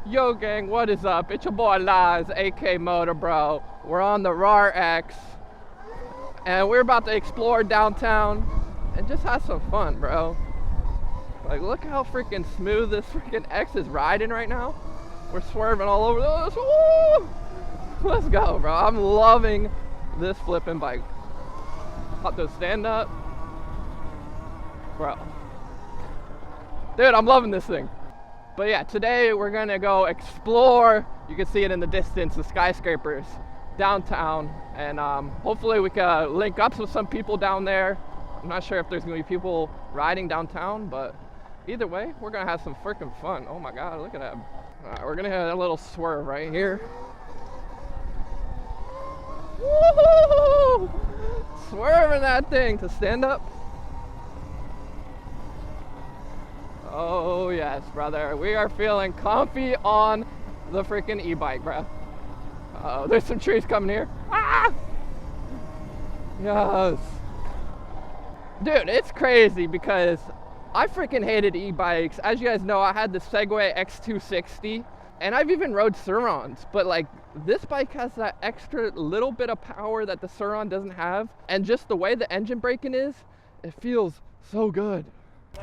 Yo gang, what is up? It's your boy Liz, AK Motor Bro. We're on the RAR X and we're about to explore downtown and just have some fun, bro. Like, look how freaking smooth this freaking X is riding right now. We're swerving all over this. Woo! Let's go, bro. I'm loving this flipping bike. About to stand up. Bro. Dude, I'm loving this thing. But yeah, today we're gonna go explore. You can see it in the distance, the skyscrapers downtown, and hopefully we can link up with some people down there. I'm not sure if there's gonna be people riding downtown, but either way, we're gonna have some freaking fun. Oh my God, look at that. All right, we're gonna have a little swerve right here. Woo! Swerving that thing to stand up. Oh yes, brother. We are feeling comfy on the freaking e-bike, bro. Uh-oh, there's some trees coming here. Ah! Yes. Dude, it's crazy because I freaking hated e-bikes. As you guys know, I had the Segway X260 and I've even rode Surons, but like this bike has that extra little bit of power that the Suron doesn't have, and just the way the engine braking is, it feels so good.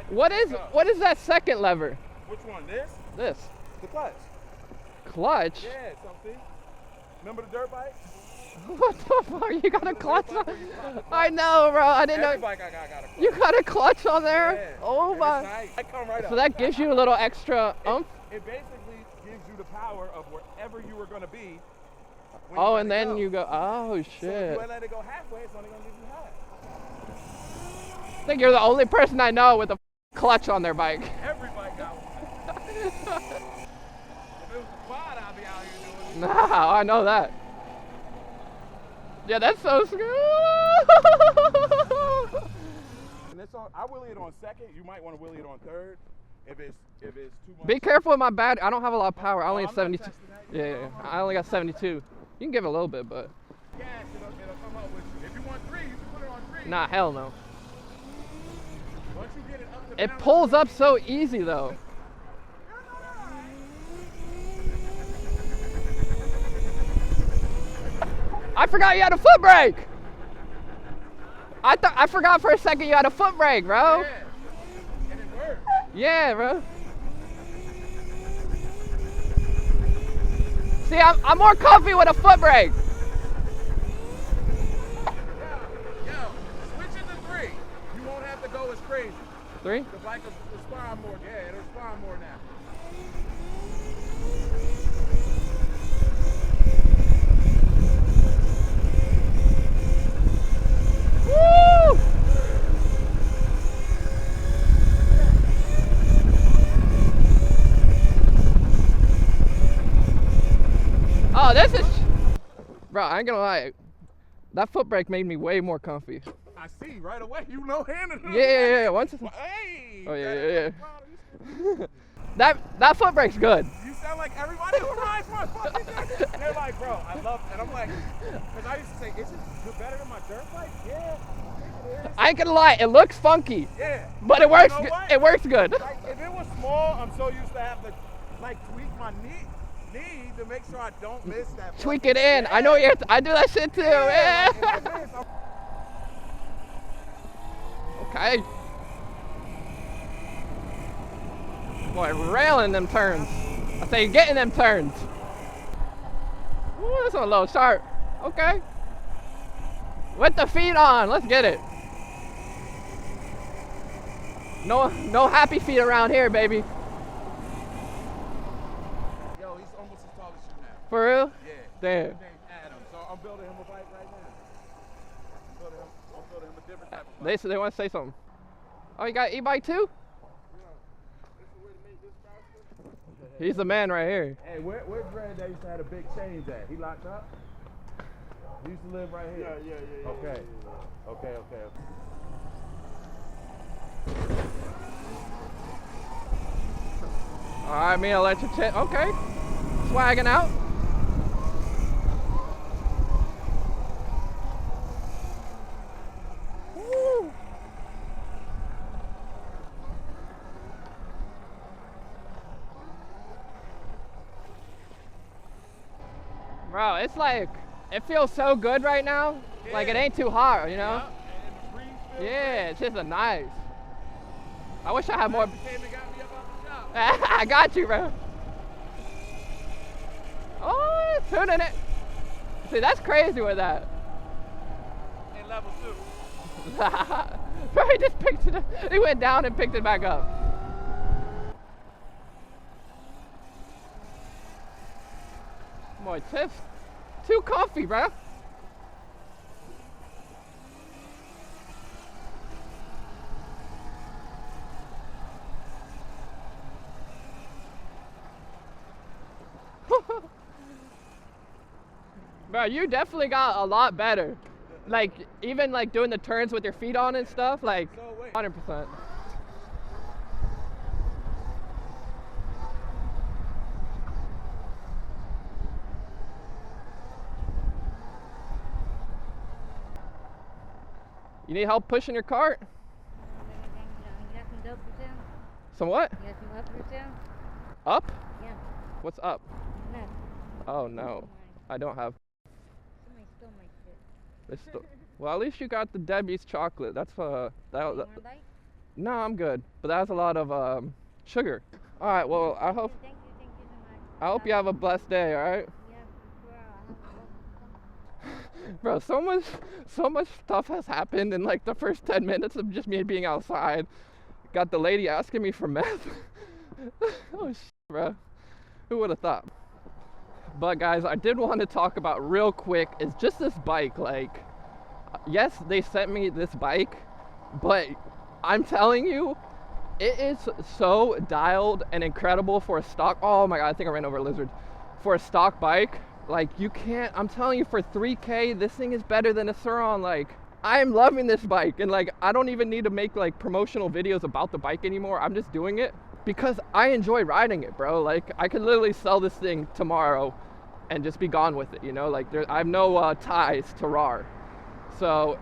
What is that second lever? Which one? This? This. The clutch. Clutch? Yeah, something. Remember the dirt bike? What the fuck? You got a clutch on? I know, bro. I didn't know. Every bike I got a clutch. You got a clutch on there? Yeah. Oh And my. it's nice. I come right So up. that gives you a little extra oomph? It basically gives you the power of wherever you were going to be. Oh, and then you go, oh So if shit. you let it go halfway, it's only going to give you half. I think you're the only person I know with a clutch on their bike. Every bike got one. If it was a quad, I'd be out here doing it. Nah, I know that. Yeah, that's so scary. And it's on, I wheelie it on second. You might want to wheelie it on third if it's too much. Be careful with my battery. I don't have a lot of power. I only have I'm not 72. testing that. Yeah, I only got 72. You can give it a little bit, but Gas, it'll come up with you. If you want 3, you can put it on 3. nah, hell no. Once you get it up to It balance, pulls up so easy though. I forgot you had a foot brake. I forgot for a second you had a foot brake, bro. Yeah. And it works. Yeah, bro. See, I'm more comfy with a foot brake. Yo, switching to 3. You won't have to go as crazy. 3? The bike will respond more. Yeah, it'll respond more now. Woo! Oh, this is, bro, I ain't gonna lie. That foot brake made me way more comfy. I see right away. You know handing it. Yeah. Once it's, Hey. oh yeah. That foot brake's good. You sound like everybody who rides my fucking dirt. And they're like, bro, I love it. And I'm like, because I used to say, is it better than my dirt bike? Yeah. It is. I ain't gonna lie, it looks funky, Yeah. but it works. You know what? It works good. Like, if it was small, I'm so used to have to like tweak my knee to make sure I don't miss that. Tweak it in. I know you're. I do that shit too. Yeah. Like, if it is, Okay. Boy, railing them turns. I say getting them turns. Ooh, that's a low sharp. Okay. With the feet on, let's get it. No happy feet around here, baby. Yo, he's almost as tall as you now. For real? Yeah. Damn. His name's Adam, so I'm building him a bike right now. I'm building him a different type of bike. They want to say something. Oh, you got e-bike too? He's the man right here. Hey, where's Granddad used to have a big change at? He locked up? He used to live right here? Yeah. Okay. Okay. All right, me electric chip. Okay. Swagging out. Woo. Bro, it's like, it feels so good right now. Yeah. Like it ain't too hot, you know? Yeah, and the breeze feels Yeah, it's just a nice. I wish I had more. great. Came and got me up out the shop. I got you, bro. Oh, it's tuning it. See, that's crazy with that. In level 2. Bro, he just picked it up. He went down and picked it back up. Boy, Tiff's too comfy, bro. Bro, you definitely got a lot better. Like, even like doing the turns with your feet on and stuff, like, So wait. 100%. You need help pushing your cart? You got some dope for sale? Some what? You got some up for sale? Up? Yeah. What's up? No. Oh no, I don't have. Somebody stole my shit. This well, at least you got the Debbie's chocolate. That's You that. want a bite? No, I'm good. But that has a lot of sugar. All right. Well, I hope Thank you so much. you have a blessed day. All right. Yeah, for sure. I'll have to Bro, so much stuff has happened in like the first 10 minutes of just me being outside. Got the lady asking me for meth. Oh shit, bro. Who would have thought? But guys, I did want to talk about real quick is just this bike. Like, yes, they sent me this bike, but I'm telling you, it is so dialed and incredible for a stock. Oh my god, I think I ran over a lizard. For a stock bike, like you can't. I'm telling you, for 3K, this thing is better than a Suron. Like, I'm loving this bike, and like I don't even need to make like promotional videos about the bike anymore. I'm just doing it because I enjoy riding it, bro. Like, I could literally sell this thing tomorrow and just be gone with it, you know? Like, I have no ties to RAR. So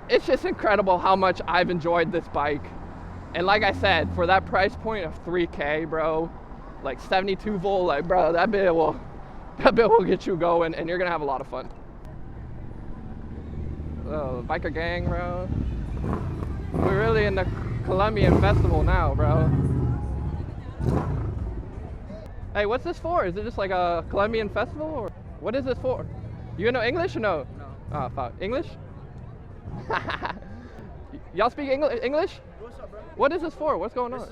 it's just incredible how much I've enjoyed this bike. And like I said, for that price point of 3K, bro, like 72 volt, like, bro, that bit will get you going, and you're gonna have a lot of fun. Oh, biker gang, bro. We're really in the Colombian festival now, bro. Hey, what's this for? Is it just like a Colombian festival, or what is this for? You know English or no? No. Oh, fuck. English? Y'all speak English? What's up, bro? What is this for? What's going This on?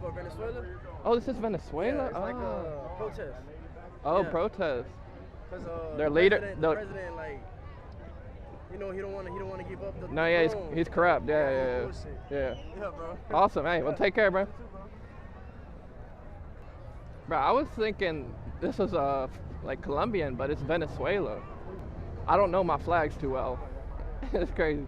for Venezuela. Oh, this is Venezuela? Yeah, it's like a protest. Oh, yeah. protest. Cause Their the leader- president, the- the president, like, he don't want to give up the. No, yeah, throne. he's corrupt. Yeah. Bullshit. Yeah. Yeah, bro. Awesome. Hey, well, take care, bro. Bro, I was thinking this was like Colombian, but it's Venezuela. I don't know my flags too well. It's crazy.